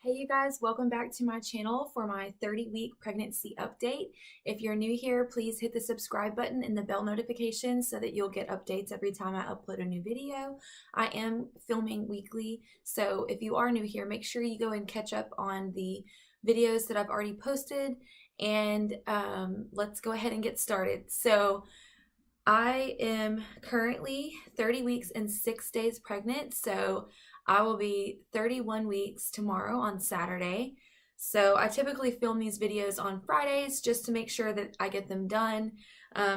Hey you guys, welcome back to my channel for my 30-week pregnancy update. If you're new here, please hit the subscribe button and the bell notification so that you'll get updates every time I upload a new video. I am filming weekly, so if you are new here, make sure you go and catch up on the videos that I've already posted, and let's go ahead and get started. So I am currently 30 weeks and 6 days pregnant, so I will be 31 weeks tomorrow on Saturday. So I typically film these videos on Fridays just to make sure that I get them done.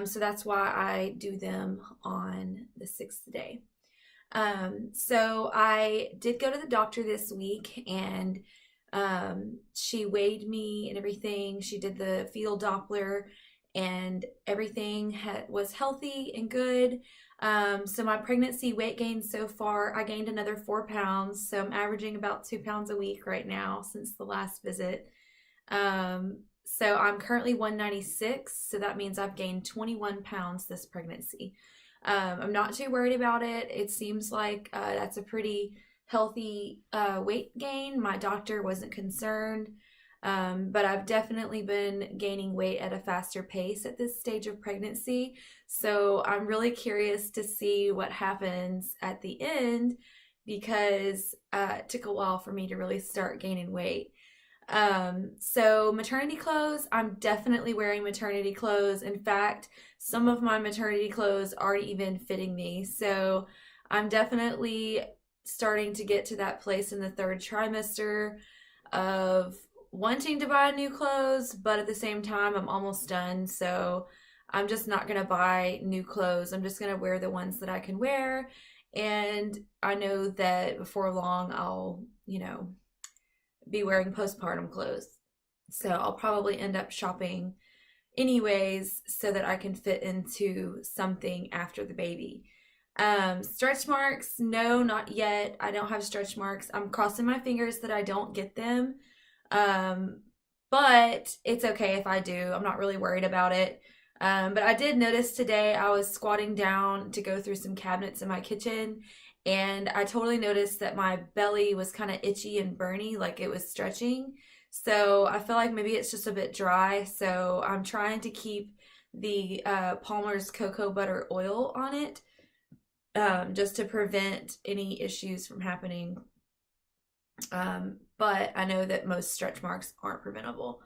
So that's why I do them on the 6th day. So I did go to the doctor this week, and she weighed me and everything. She did the fetal Doppler, and everything was healthy and good. So my pregnancy weight gain so far, I gained another 4 pounds. So I'm averaging about 2 pounds a week right now since the last visit. So I'm currently 196. So that means I've gained 21 pounds this pregnancy. I'm not too worried about it. It seems like that's a pretty healthy weight gain. My doctor wasn't concerned. But I've definitely been gaining weight at a faster pace at this stage of pregnancy. So I'm really curious to see what happens at the end because it took a while for me to really start gaining weight. So maternity clothes, I'm definitely wearing maternity clothes. In fact, some of my maternity clothes aren't even fitting me. So I'm definitely starting to get to that place in the third trimester of wanting to buy new clothes, but at the same time, I'm almost done. So I'm just not going to buy new clothes. I'm just going to wear the ones that I can wear. And I know that before long, I'll, be wearing postpartum clothes. So I'll probably end up shopping anyways so that I can fit into something after the baby. Stretch marks, no, not yet. I don't have stretch marks. I'm crossing my fingers that I don't get them. But it's okay if I do. I'm not really worried about it. But I did notice today I was squatting down to go through some cabinets in my kitchen, and I totally noticed that my belly was kind of itchy and burny, like it was stretching. So I feel like maybe it's just a bit dry. So I'm trying to keep the Palmer's cocoa butter oil on it, just to prevent any issues from happening. But I know that most stretch marks aren't preventable.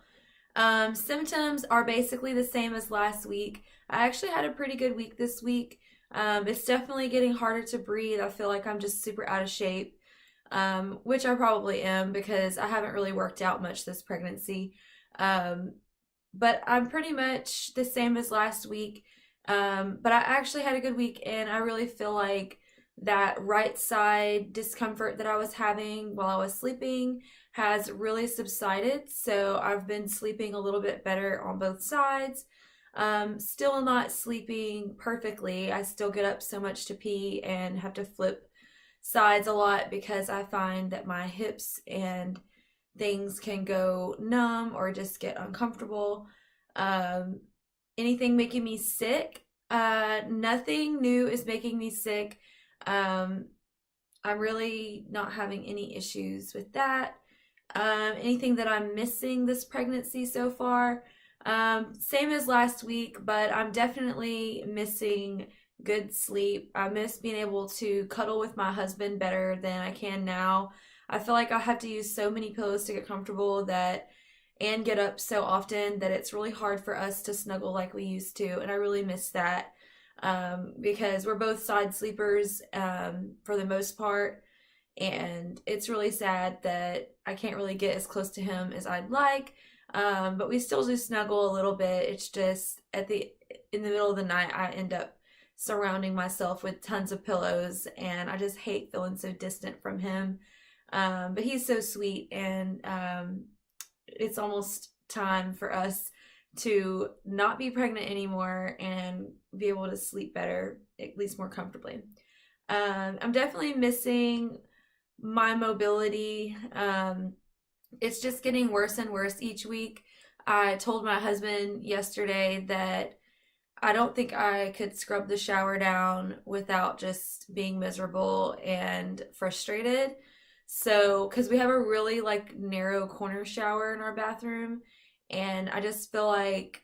Symptoms are basically the same as last week. I actually had a pretty good week this week. It's definitely getting harder to breathe. I feel like I'm just super out of shape, which I probably am because I haven't really worked out much this pregnancy. But I'm pretty much the same as last week. But I actually had a good week, and I really feel like that right side discomfort that I was having while I was sleeping has really subsided. So I've been sleeping a little bit better on both sides. Still not sleeping perfectly. I still get up so much to pee and have to flip sides a lot because I find that my hips and things can go numb or just get uncomfortable. Um, Anything making me sick? Nothing new is making me sick. Um, I'm really not having any issues with that. Anything that I'm missing this pregnancy so far? Same as last week, but I'm definitely missing good sleep. I miss being able to cuddle with my husband better than I can now. I feel like I have to use so many pillows to get comfortable that and get up so often that it's really hard for us to snuggle like we used to, and I really miss that. Because we're both side sleepers for the most part, and it's really sad that I can't really get as close to him as I'd like. But we still do snuggle a little bit. It's just in the middle of the night I end up surrounding myself with tons of pillows, and I just hate feeling so distant from him. But he's so sweet, and it's almost time for us to not be pregnant anymore and be able to sleep better, at least more comfortably. I'm definitely missing my mobility. It's just getting worse and worse each week. I told my husband yesterday that I don't think I could scrub the shower down without just being miserable and frustrated. So, because we have a really like narrow corner shower in our bathroom, and I just feel like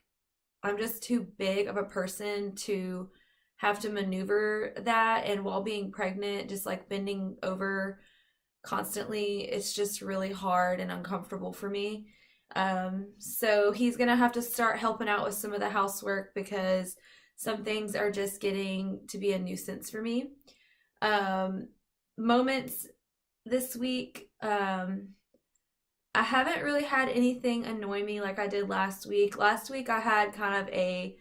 I'm just too big of a person to have to maneuver that. And while being pregnant, just like bending over constantly, it's just really hard and uncomfortable for me. So he's gonna have to start helping out with some of the housework because some things are just getting to be a nuisance for me. Um, Moments this week, I haven't really had anything annoy me like I did last week. Last week I had kind of a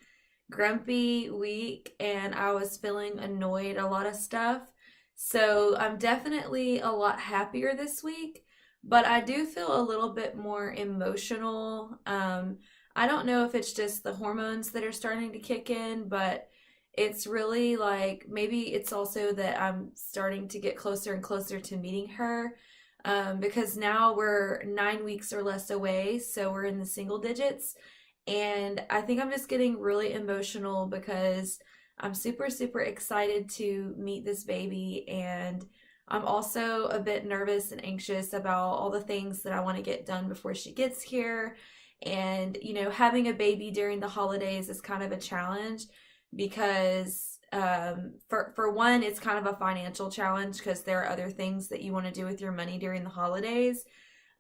grumpy week and I was feeling annoyed a lot of stuff. So I'm definitely a lot happier this week, but I do feel a little bit more emotional. I don't know if it's just the hormones that are starting to kick in, but it's really like maybe it's also that I'm starting to get closer and closer to meeting her, because now we're 9 weeks or less away, so we're in the single digits. And I think I'm just getting really emotional because I'm super, super excited to meet this baby. And I'm also a bit nervous and anxious about all the things that I want to get done before she gets here. And, having a baby during the holidays is kind of a challenge because for one, it's kind of a financial challenge because there are other things that you want to do with your money during the holidays.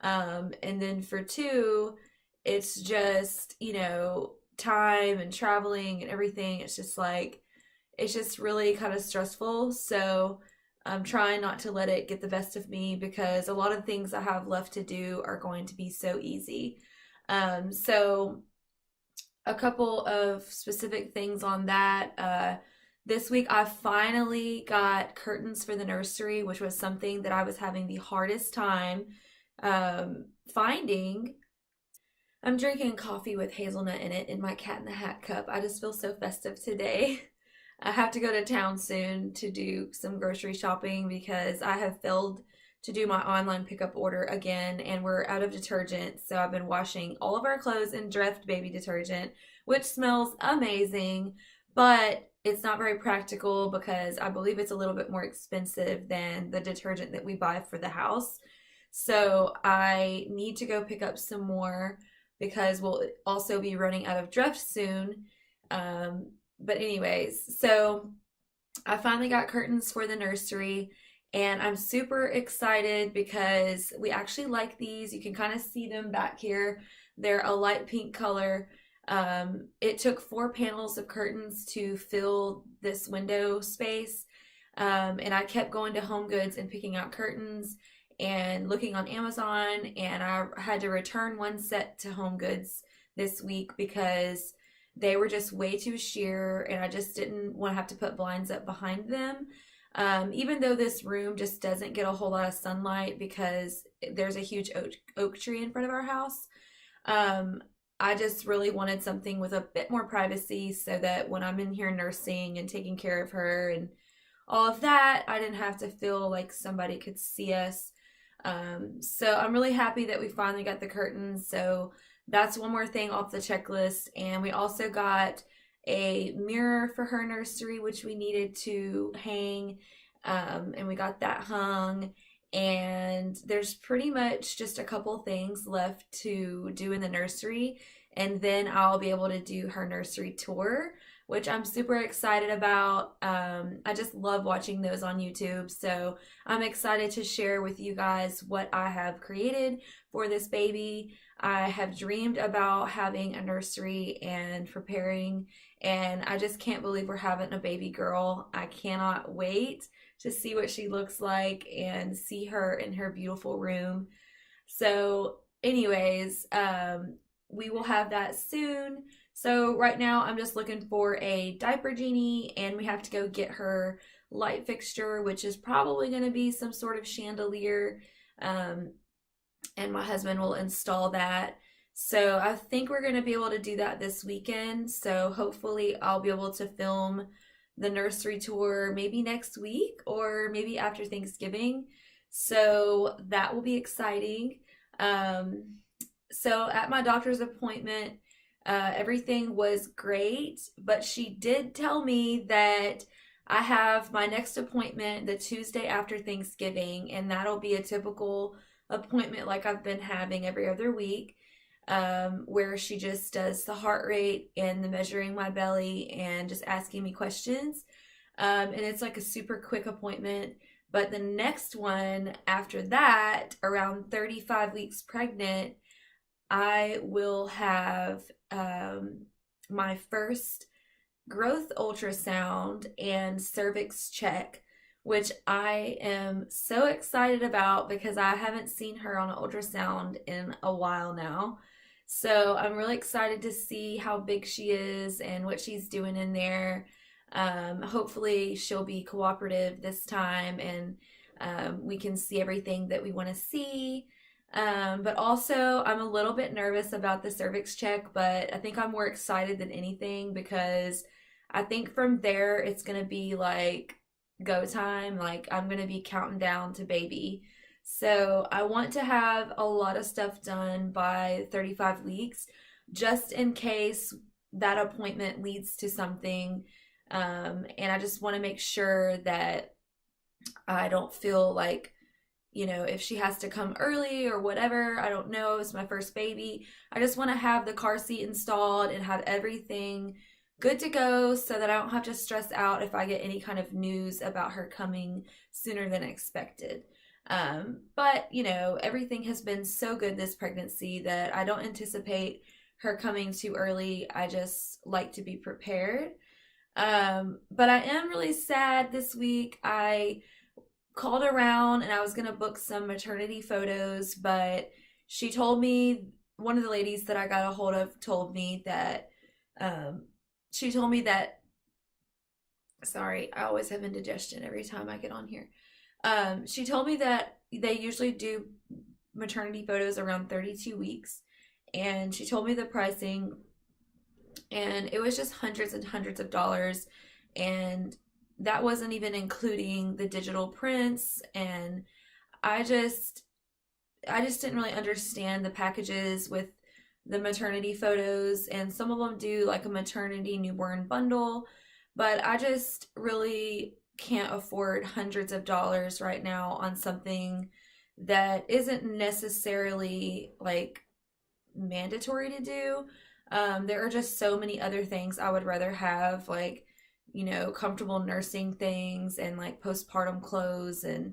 And then for two, it's just, time and traveling and everything. It's just like, it's just really kind of stressful. So I'm trying not to let it get the best of me because a lot of things I have left to do are going to be so easy. So a couple of specific things on that. This week, I finally got curtains for the nursery, which was something that I was having the hardest time finding. I'm drinking coffee with hazelnut in it in my Cat in the Hat cup. I just feel so festive today. I have to go to town soon to do some grocery shopping because I have failed to do my online pickup order again and we're out of detergent. So I've been washing all of our clothes in Dreft baby detergent, which smells amazing, but it's not very practical because I believe it's a little bit more expensive than the detergent that we buy for the house. So I need to go pick up some more because we'll also be running out of Dreft soon. But anyways, so I finally got curtains for the nursery and I'm super excited because we actually like these. You can kind of see them back here. They're a light pink color. It took 4 panels of curtains to fill this window space. And I kept going to Home Goods and picking out curtains and looking on Amazon, and I had to return one set to Home Goods this week because they were just way too sheer and I just didn't want to have to put blinds up behind them. Even though this room just doesn't get a whole lot of sunlight because there's a huge oak tree in front of our house. I just really wanted something with a bit more privacy so that when I'm in here nursing and taking care of her and all of that, I didn't have to feel like somebody could see us. So I'm really happy that we finally got the curtains. So that's one more thing off the checklist. And we also got a mirror for her nursery, which we needed to hang. And we got that hung. And there's pretty much just a couple things left to do in the nursery. And then I'll be able to do her nursery tour, which I'm super excited about. I just love watching those on YouTube. So I'm excited to share with you guys what I have created for this baby. I have dreamed about having a nursery and preparing, and I just can't believe we're having a baby girl. I cannot wait to see what she looks like and see her in her beautiful room. So, anyways, we will have that soon. So right now I'm just looking for a Diaper Genie and we have to go get her light fixture, which is probably going to be some sort of chandelier. And my husband will install that. So I think we're going to be able to do that this weekend. So hopefully I'll be able to film the nursery tour maybe next week or maybe after Thanksgiving. So that will be exciting. So at my doctor's appointment, everything was great, but she did tell me that I have my next appointment the Tuesday after Thanksgiving, and that'll be a typical appointment like I've been having every other week, where she just does the heart rate and the measuring my belly and just asking me questions. And it's like a super quick appointment. But the next one after that, around 35 weeks pregnant, I will have my first growth ultrasound and cervix check, which I am so excited about because I haven't seen her on an ultrasound in a while now. So I'm really excited to see how big she is and what she's doing in there. Hopefully she'll be cooperative this time, and we can see everything that we want to see. But also I'm a little bit nervous about the cervix check, but I think I'm more excited than anything because I think from there it's gonna be like go time. Like I'm gonna be counting down to baby. So I want to have a lot of stuff done by 35 weeks, just in case that appointment leads to something. And I just want to make sure that I don't feel like, if she has to come early or whatever, I don't know, it's my first baby. I just want to have the car seat installed and have everything good to go so that I don't have to stress out if I get any kind of news about her coming sooner than expected. But everything has been so good this pregnancy that I don't anticipate her coming too early. I just like to be prepared. But I am really sad this week. I called around and I was gonna book some maternity photos, but she told me, one of the ladies that I got a hold of told me that, she told me that, sorry, I always have indigestion every time I get on here. She told me that they usually do maternity photos around 32 weeks, and she told me the pricing, and it was just hundreds and hundreds of dollars, and that wasn't even including the digital prints. And I just didn't really understand the packages with the maternity photos, and some of them do like a maternity newborn bundle, but I just really can't afford hundreds of dollars right now on something that isn't necessarily like mandatory to do. There are just so many other things I would rather have, like, comfortable nursing things and like postpartum clothes and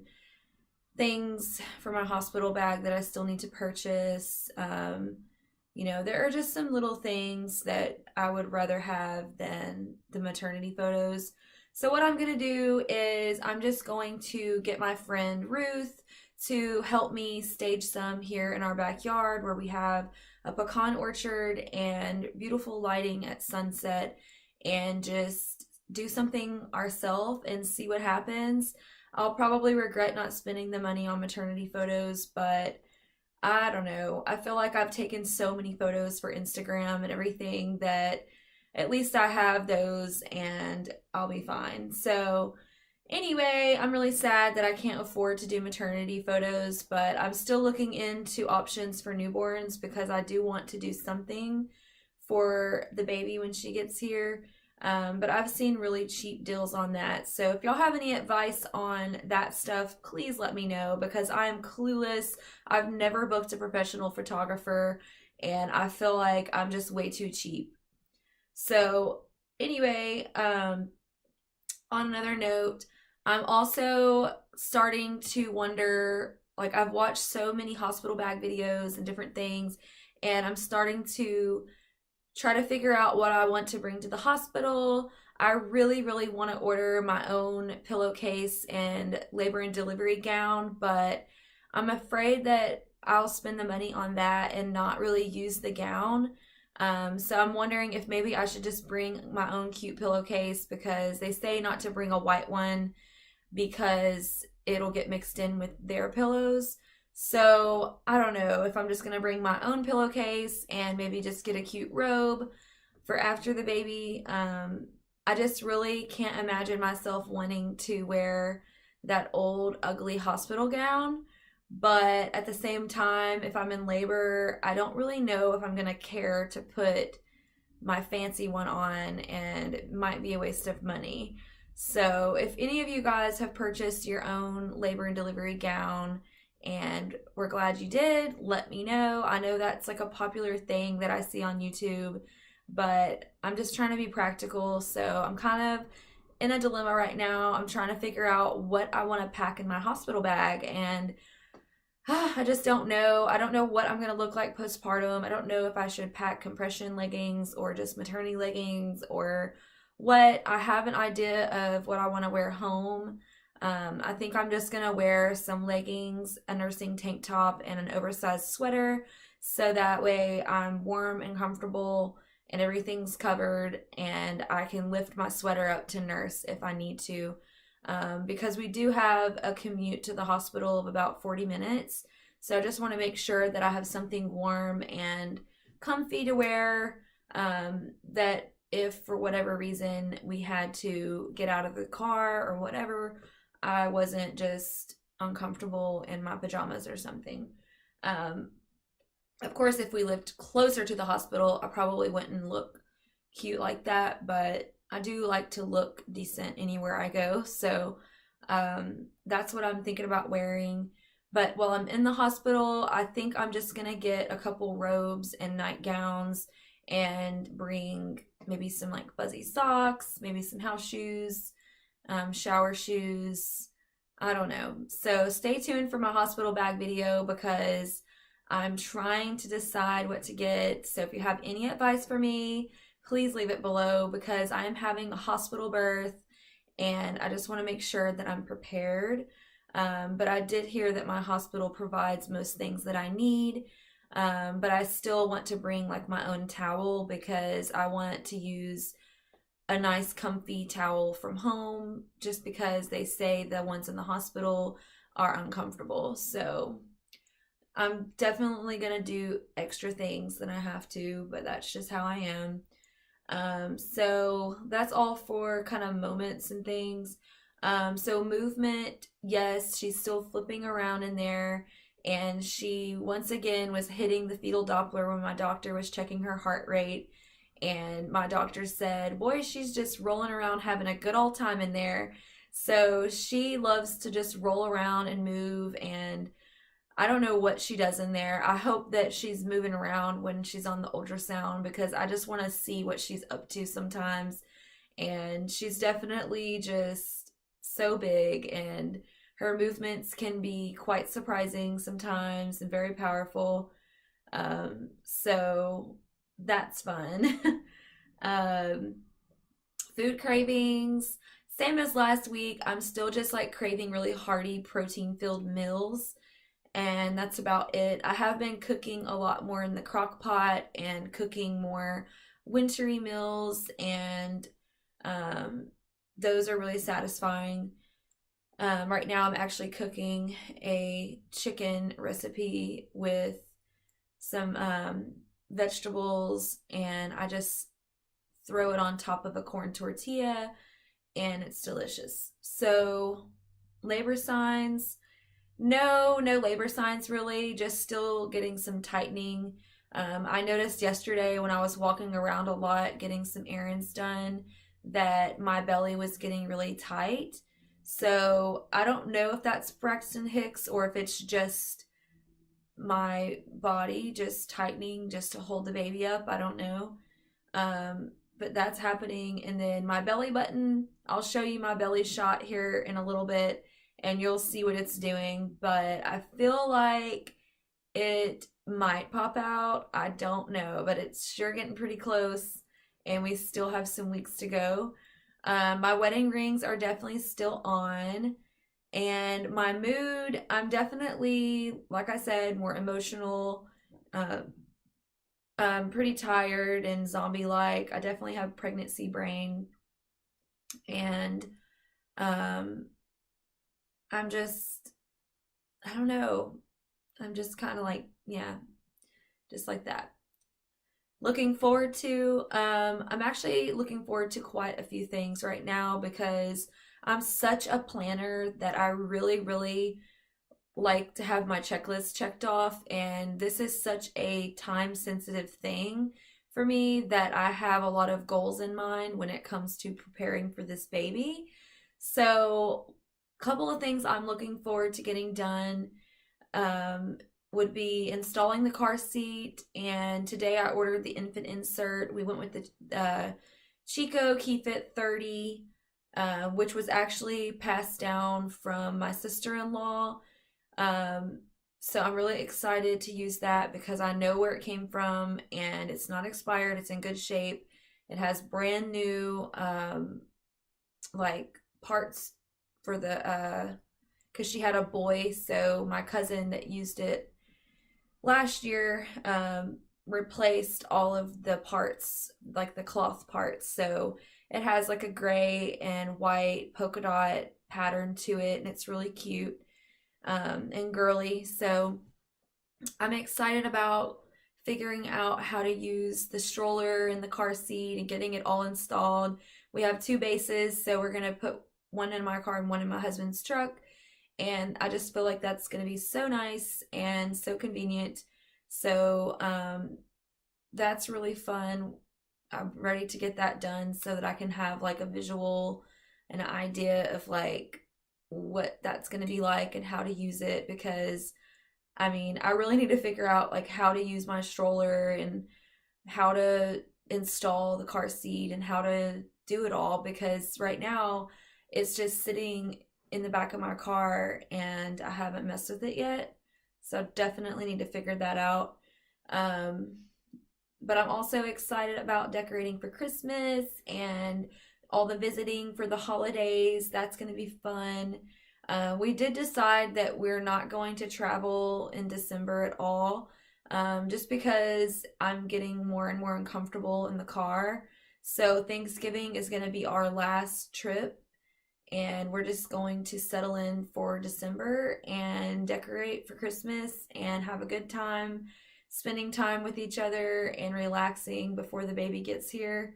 things for my hospital bag that I still need to purchase. There are just some little things that I would rather have than the maternity photos. So what I'm going to do is I'm just going to get my friend Ruth to help me stage some here in our backyard, where we have a pecan orchard and beautiful lighting at sunset, and just do something ourselves and see what happens. I'll probably regret not spending the money on maternity photos, but I don't know. I feel like I've taken so many photos for Instagram and everything that at least I have those and I'll be fine. So anyway, I'm really sad that I can't afford to do maternity photos, but I'm still looking into options for newborns because I do want to do something for the baby when she gets here. But I've seen really cheap deals on that. So if y'all have any advice on that stuff, please let me know, because I am clueless. I've never booked a professional photographer and I feel like I'm just way too cheap. So anyway, on another note, I'm also starting to wonder, like, I've watched so many hospital bag videos and different things, and I'm starting to try to figure out what I want to bring to the hospital. I really, really want to order my own pillowcase and labor and delivery gown, but I'm afraid that I'll spend the money on that and not really use the gown. So I'm wondering if maybe I should just bring my own cute pillowcase, because they say not to bring a white one because it'll get mixed in with their pillows. So I don't know if I'm just going to bring my own pillowcase and maybe just get a cute robe for after the baby. I just really can't imagine myself wanting to wear that old ugly hospital gown. But at the same time, if I'm in labor, I don't really know if I'm going to care to put my fancy one on, and it might be a waste of money. So if any of you guys have purchased your own labor and delivery gown and we're glad you did, let me know. I know that's like a popular thing that I see on YouTube, but I'm just trying to be practical. So I'm kind of in a dilemma right now. I'm trying to figure out what I want to pack in my hospital bag, and I just don't know. I don't know what I'm going to look like postpartum. I don't know if I should pack compression leggings or just maternity leggings or what. I have an idea of what I want to wear home. I think I'm just going to wear some leggings, a nursing tank top, and an oversized sweater so that way I'm warm and comfortable and everything's covered and I can lift my sweater up to nurse if I need to. Because we do have a commute to the hospital of about 40 minutes. So I just want to make sure that I have something warm and comfy to wear, that if for whatever reason we had to get out of the car or whatever, I wasn't just uncomfortable in my pajamas or something. Um, of course, if we lived closer to the hospital, I probably wouldn't look cute like that, but I do like to look decent anywhere I go. So that's what I'm thinking about wearing. But while I'm in the hospital, I think I'm just gonna get a couple robes and nightgowns and bring maybe some like fuzzy socks, maybe some house shoes, shower shoes. I don't know. So stay tuned for my hospital bag video because I'm trying to decide what to get. So if you have any advice for me, please leave it below because I am having a hospital birth and I just want to make sure that I'm prepared. But I did hear that my hospital provides most things that I need. But I still want to bring like my own towel because I want to use a nice comfy towel from home just because they say the ones in the hospital are uncomfortable. So I'm definitely gonna do extra things than I have to, but that's just how I am. So that's all for kind of moments and things. So movement, yes, she's still flipping around in there, and she once again was hitting the fetal Doppler when my doctor was checking her heart rate. And my doctor said, boy, she's just rolling around having a good old time in there. So she loves to just roll around and move, and I don't know what she does in there. I hope that she's moving around when she's on the ultrasound because I just want to see what she's up to sometimes. And she's definitely just so big, and her movements can be quite surprising sometimes and very powerful. So that's fun. um, Food cravings, same as last week. I'm still just like craving really hearty protein filled meals, and that's about it. I have been cooking a lot more in the crock pot and cooking more wintry meals, and um, those are really satisfying. Right now, I'm actually cooking a chicken recipe with some vegetables, and I just throw it on top of a corn tortilla, and it's delicious. So, labor signs. No labor signs really, just still getting some tightening. I noticed yesterday when I was walking around a lot getting some errands done that my belly was getting really tight. So I don't know if that's Braxton Hicks or if it's just my body just tightening just to hold the baby up. I don't know. But that's happening. And then my belly button, I'll show you my belly shot here in a little bit and you'll see what it's doing. But I feel like it might pop out. I don't know, but it's sure getting pretty close and we still have some weeks to go. My wedding rings are definitely still on. And my mood, I'm definitely, like I said, more emotional. I'm pretty tired and zombie-like. I definitely have pregnancy brain. And um, I'm just, I don't know. I'm just kind of like, yeah, just like that. I'm actually looking forward to quite a few things right now because I'm such a planner that I really, really like to have my checklist checked off. And this is such a time sensitive thing for me that I have a lot of goals in mind when it comes to preparing for this baby. So, a couple of things I'm looking forward to getting done um, would be installing the car seat. And today I ordered the infant insert. We went with the Chico KeyFit 30, which was actually passed down from my sister-in-law. Um, so I'm really excited to use that because I know where it came from and it's not expired. It's in good shape. It has brand new like parts for the because she had a boy, so my cousin that used it last year replaced all of the parts, like the cloth parts. So it has like a gray and white polka dot pattern to it, and it's really cute and girly. So I'm excited about figuring out how to use the stroller and the car seat and getting it all installed. We have two bases, so we're gonna put one in my car and one in my husband's truck. And I just feel like that's gonna be so nice and so convenient. So that's really fun. I'm ready to get that done so that I can have like a visual and an idea of like what that's going to be like and how to use it because I mean, I really need to figure out like how to use my stroller and how to install the car seat and how to do it all because right now it's just sitting in the back of my car and I haven't messed with it yet. So definitely need to figure that out. Um, but I'm also excited about decorating for Christmas and all the visiting for the holidays. That's going to be fun. We did decide that we're not going to travel in December at all, just because I'm getting more and more uncomfortable in the car. So Thanksgiving is going to be our last trip, and we're just going to settle in for December and decorate for Christmas and have a good time spending time with each other and relaxing before the baby gets here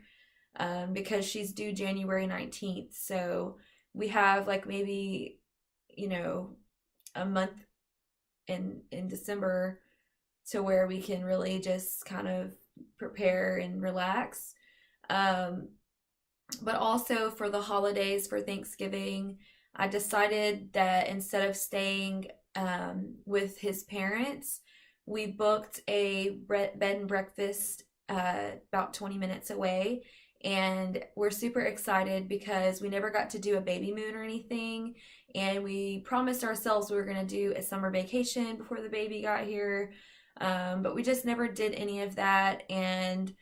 because she's due January 19th. So we have like maybe, you know, a month in December to where we can really just kind of prepare and relax. Um, but also for the holidays for Thanksgiving, I decided that instead of staying with his parents, we booked a bed and breakfast about 20 minutes away. And we're super excited because we never got to do a baby moon or anything. And we promised ourselves we were going to do a summer vacation before the baby got here. But we just never did any of that. And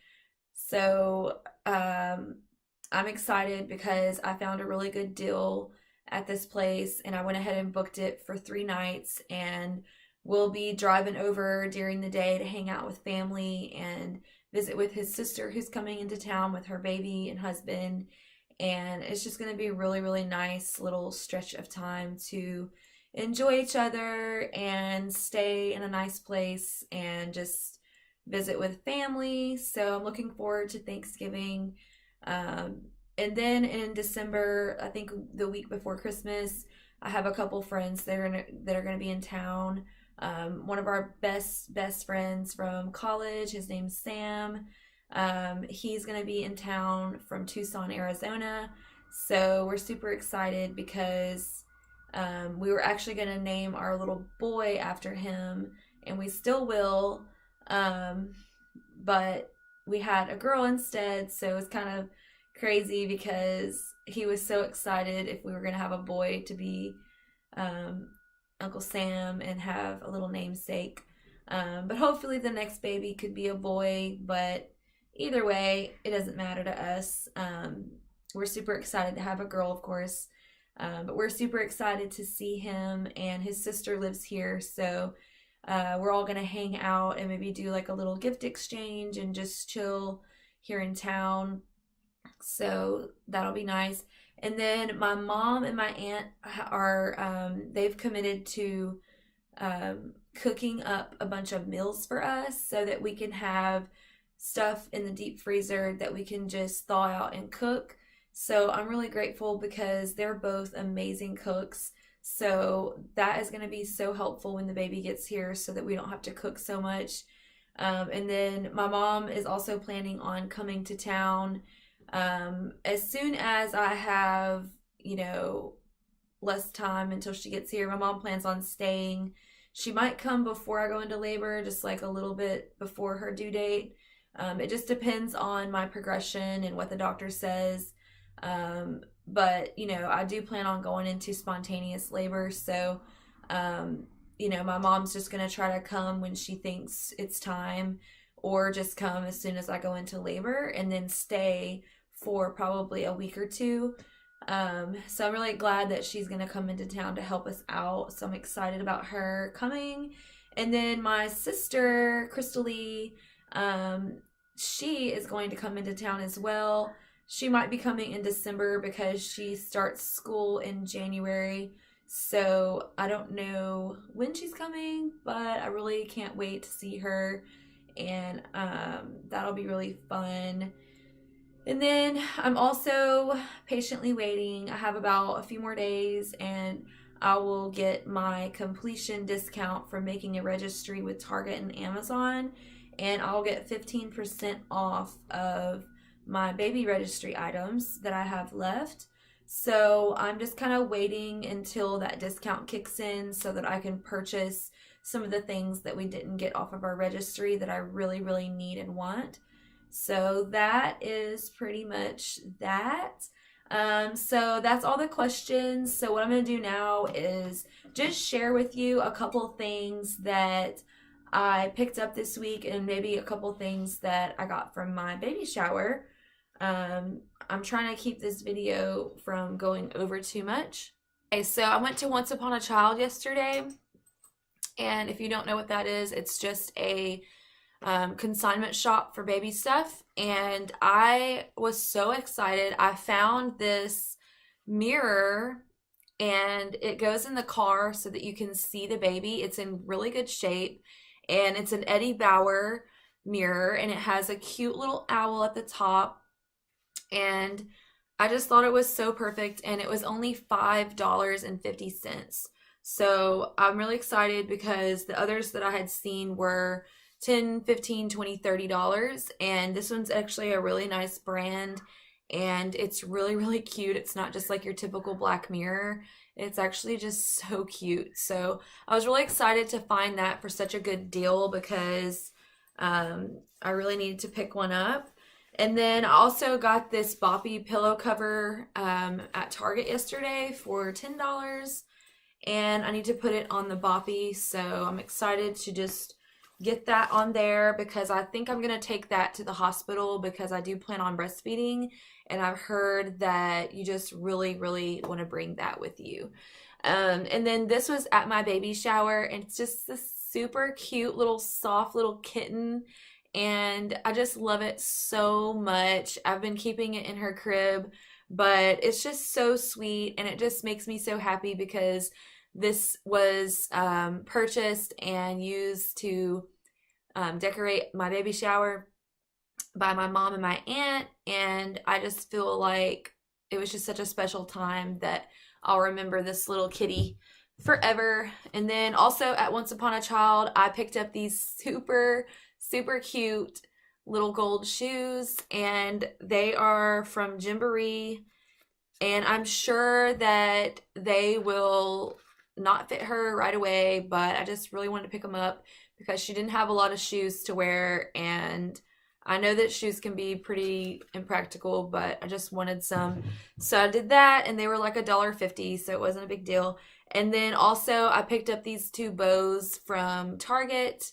so I'm excited because I found a really good deal at this place and I went ahead and booked it for 3 nights and we'll be driving over during the day to hang out with family and visit with his sister who's coming into town with her baby and husband. And it's just going to be a really, really nice little stretch of time to enjoy each other and stay in a nice place and just visit with family. So I'm looking forward to Thanksgiving. And then in December, I think the week before Christmas, I have a couple friends that are gonna be in town. One of our best friends from college, his name's Sam. He's gonna be in town from Tucson, Arizona. So we're super excited because we were actually gonna name our little boy after him, and we still will. But we had a girl instead, so it's kind of crazy because he was so excited if we were going to have a boy to be um, Uncle Sam and have a little namesake. But hopefully the next baby could be a boy, but either way, it doesn't matter to us. We're super excited to have a girl, of course, but we're super excited to see him, and his sister lives here, so we're all gonna hang out and maybe do like a little gift exchange and just chill here in town. So that'll be nice. And then my mom and my aunt are they've committed to cooking up a bunch of meals for us so that we can have stuff in the deep freezer that we can just thaw out and cook. So I'm really grateful because they're both amazing cooks. So that is going to be so helpful when the baby gets here so that we don't have to cook so much. And then my mom is also planning on coming to town as soon as I have, you know, less time until she gets here. My mom plans on staying. She might come before I go into labor, just like a little bit before her due date. It just depends on my progression and what the doctor says. But, you know, I do plan on going into spontaneous labor. So, you know, my mom's just going to try to come when she thinks it's time, or just come as soon as I go into labor and then stay for probably a week or two. So I'm really glad that she's going to come into town to help us out. So I'm excited about her coming. And then my sister, Crystal Lee, she is going to come into town as well. She might be coming in December because she starts school in January. So I don't know when she's coming, but I really can't wait to see her. And that'll be really fun. And then I'm also patiently waiting. I have about a few more days and I will get my completion discount from making a registry with Target and Amazon, and I'll get 15% off of my baby registry items that I have left. So I'm just kind of waiting until that discount kicks in so that I can purchase some of the things that we didn't get off of our registry that I really, really need and want. So that is pretty much that. So that's all the questions. So what I'm going to do now is just share with you a couple things that I picked up this week and maybe a couple things that I got from my baby shower. I'm trying to keep this video from going over too much. Okay, so I went to Once Upon a Child yesterday, and if you don't know what that is, it's just a consignment shop for baby stuff, and I was so excited. I found this mirror, and it goes in the car so that you can see the baby. It's in really good shape, and it's an Eddie Bauer mirror, and it has a cute little owl at the top, and I just thought it was so perfect, and it was only $5.50. So I'm really excited because the others that I had seen were $10, $15, $20, $30, and this one's actually a really nice brand, and it's really, really cute. It's not just like your typical black mirror. It's actually just so cute. So I was really excited to find that for such a good deal because I really needed to pick one up. And then I also got this Boppy pillow cover at Target yesterday for $10, and I need to put it on the Boppy, so I'm excited to just get that on there because I think I'm going to take that to the hospital because I do plan on breastfeeding, and I've heard that you just really, really want to bring that with you. And then this was at my baby shower, and it's just this super cute little soft little kitten, and I just love it so much. I've been keeping it in her crib, but it's just so sweet, and it just makes me so happy because this was purchased and used to decorate my baby shower by my mom and my aunt, and I just feel like it was just such a special time that I'll remember this little kitty forever. And then also at Once Upon a Child, I picked up these super, super cute little gold shoes, and they are from Gymboree, and I'm sure that they will not fit her right away, but I just really wanted to pick them up because she didn't have a lot of shoes to wear, and I know that shoes can be pretty impractical, but I just wanted some. So I did that, and they were like $1.50, so it wasn't a big deal. And then also I picked up these two bows from Target,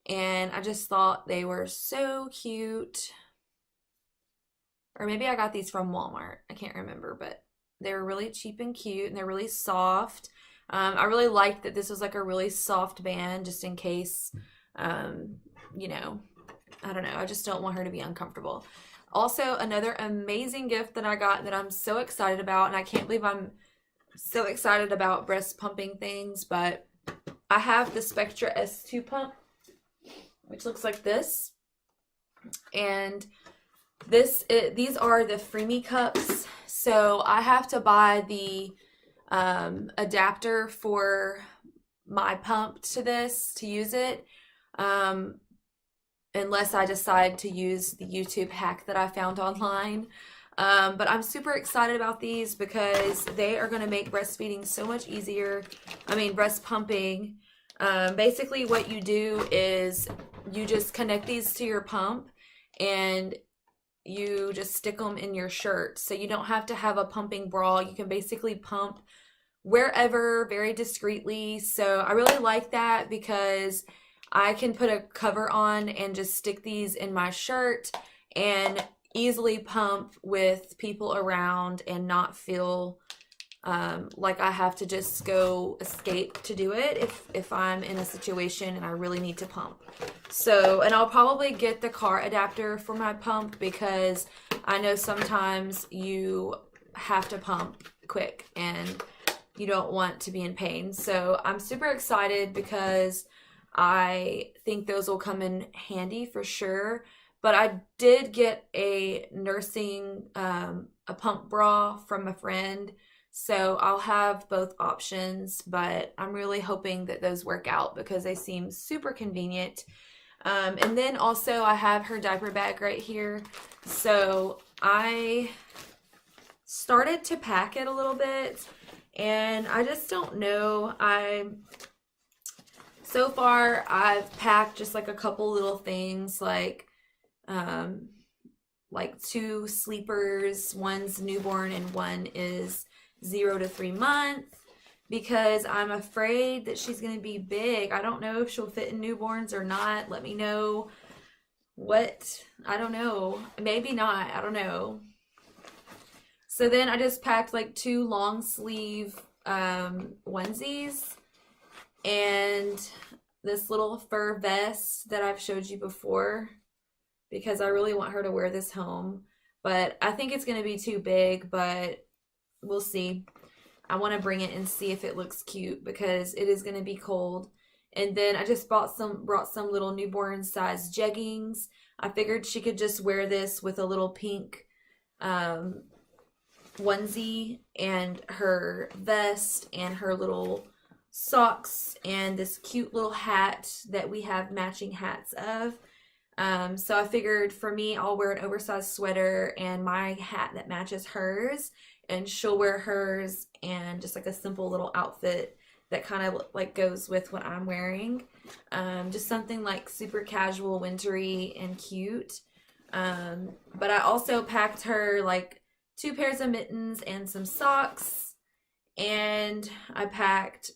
and I just thought they were so cute. Or maybe I got these from Walmart. I can't remember, but they were really cheap and cute, and they're really soft. I really liked that this was like a really soft band just in case, you know, I don't know. I just don't want her to be uncomfortable. Also, another amazing gift that I got that I'm so excited about, and I can't believe I'm so excited about breast pumping things, but I have the Spectra S2 pump, which looks like this. And these are the Freemie cups. So I have to buy the adapter for my pump to this to use it, unless I decide to use the YouTube hack that I found online. But I'm super excited about these because they are going to make breastfeeding so much easier. I mean, breast pumping. Basically what you do is you just connect these to your pump and you just stick them in your shirt. So you don't have to have a pumping bra. You can basically pump wherever very discreetly. So I really like that because I can put a cover on and just stick these in my shirt and easily pump with people around and not feel like I have to just go escape to do it if I'm in a situation and I really need to pump. So, and I'll probably get the car adapter for my pump because I know sometimes you have to pump quick and you don't want to be in pain. So I'm super excited because I think those will come in handy for sure. But I did get a nursing, a pump bra from a friend. So I'll have both options, but I'm really hoping that those work out because they seem super convenient. And then also I have her diaper bag right here. So I started to pack it a little bit and I just don't know. So far I've packed just like a couple little things like 2 sleepers, one's newborn and one is 0 to 3 months because I'm afraid that she's going to be big. I don't know if she'll fit in newborns or not. Let me know I don't know. Maybe not. I don't know. So then I just packed like 2 long sleeve onesies and this little fur vest that I've showed you before because I really want her to wear this home. But I think it's going to be too big, but we'll see. I want to bring it and see if it looks cute because it is going to be cold. And then I just brought some little newborn size jeggings. I figured she could just wear this with a little pink onesie and her vest and her little socks and this cute little hat that we have matching hats of. So I figured for me, I'll wear an oversized sweater and my hat that matches hers, and she'll wear hers and just like a simple little outfit that kind of like goes with what I'm wearing. Just something like super casual, wintry, and cute. But I also packed her like 2 pairs of mittens and some socks, and I packed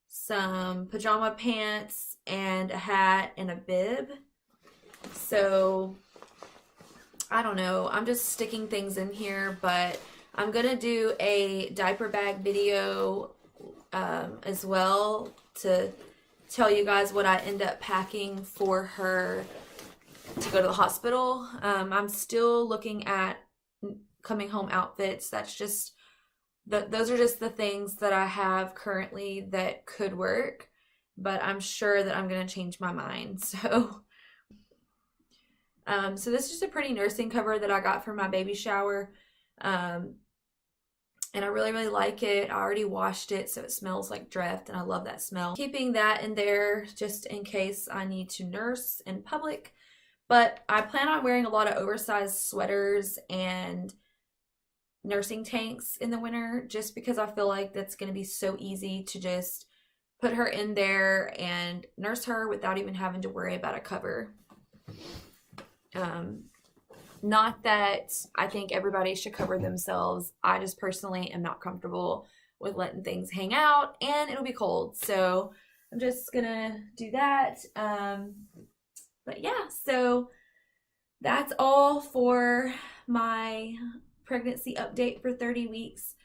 some pajama pants and a hat and a bib. So I don't know, I'm just sticking things in here, but I'm gonna do a diaper bag video as well to tell you guys what I end up packing for her to go to the hospital. I'm still looking at coming home outfits. That's just those are just the things that I have currently that could work, but I'm sure that I'm gonna change my mind. So this is just a pretty nursing cover that I got for my baby shower. And I really, really like it. I already washed it, so it smells like Dreft, and I love that smell. Keeping that in there just in case I need to nurse in public. But I plan on wearing a lot of oversized sweaters and nursing tanks in the winter just because I feel like that's going to be so easy to just put her in there and nurse her without even having to worry about a cover. Not that I think everybody should cover themselves. I just personally am not comfortable with letting things hang out, and it'll be cold. So I'm just gonna do that. But yeah, so that's all for my pregnancy update for 30 weeks.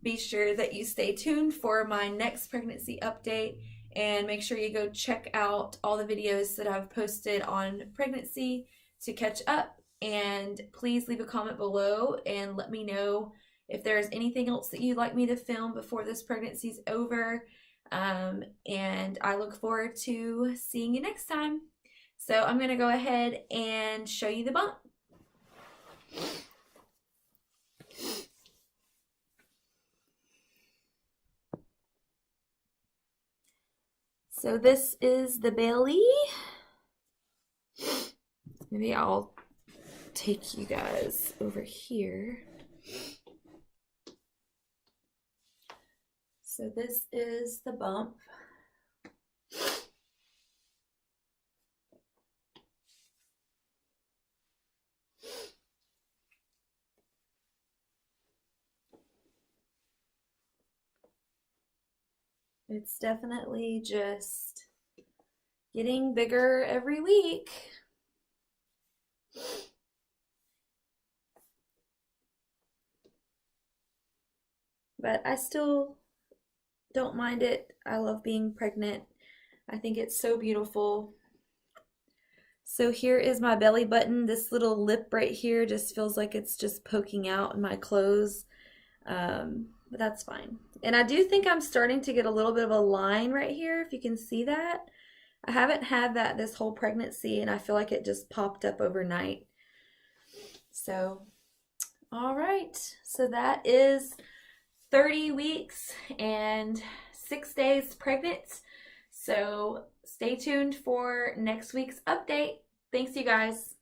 Be sure that you stay tuned for my next pregnancy update, and make sure you go check out all the videos that I've posted on pregnancy to catch up. And please leave a comment below and let me know if there's anything else that you'd like me to film before this pregnancy's over. And I look forward to seeing you next time. So I'm going to go ahead and show you the bump. So this is the belly. Maybe I'll take you guys over here. So this is the bump. It's definitely just getting bigger every week. But I still don't mind it. I love being pregnant. I think it's so beautiful. So here is my belly button. This little lip right here just feels like it's just poking out in my clothes. But that's fine. And I do think I'm starting to get a little bit of a line right here, if you can see that. I haven't had that this whole pregnancy, and I feel like it just popped up overnight. So, all right. So that is 30 weeks and 6 days pregnant. So stay tuned for next week's update. Thanks, you guys.